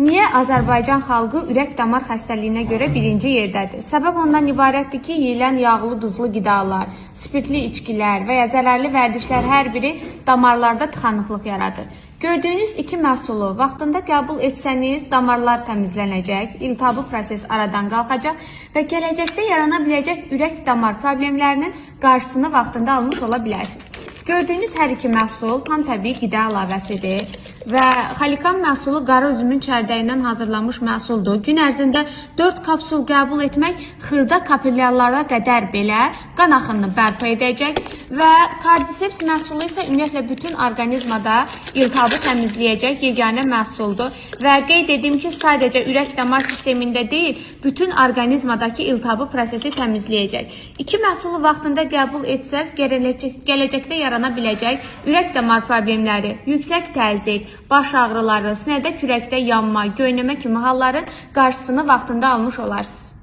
Niyə Azərbaycan xalqı ürək-damar xəstəliyinə görə birinci yerdədir? Səbəb ondan ibarətdir ki, yeyilən yağlı, duzlu qidalar, spirtli içkilər və ya zərərli vərdişlər hər biri damarlarda tıxanıqlıq yaradır. Gördüyünüz iki məhsulu vaxtında qəbul etsəniz, damarlar təmizlənəcək, iltihablı proses aradan qalxacaq və gələcəkdə yarana biləcək ürək-damar problemlərinin qarşısını vaxtında almış ola bilərsiniz. Gördüyünüz hər iki məhsul tam təbii qida əlavəsidir və xalikan məhsulu qara üzümün çərdəyindən hazırlanmış məhsuldur. Gün ərzində 4 kapsul qəbul etmək xırda kapillyarlara qədər belə qan axınını bərpa edəcək və kardiseps məhsulu isə ümumiyyətlə bütün orqanizmada iltihabı təmizləyəcək yeganə məhsuldur və qeyd edim ki, sadəcə ürək-damar sistemində deyil, bütün orqanizmadakı iltihabı prosesi təmizləyəcək. İki məhsulu vaxtında qəbul etsəz, gələcəkdə yarana biləcək ürək-damar problemləri, yüksək təzyiq, baş ağrıları, sinədə kürəkdə yanma, göynəmə kimi halların qarşısını vaxtında almış olarsınız.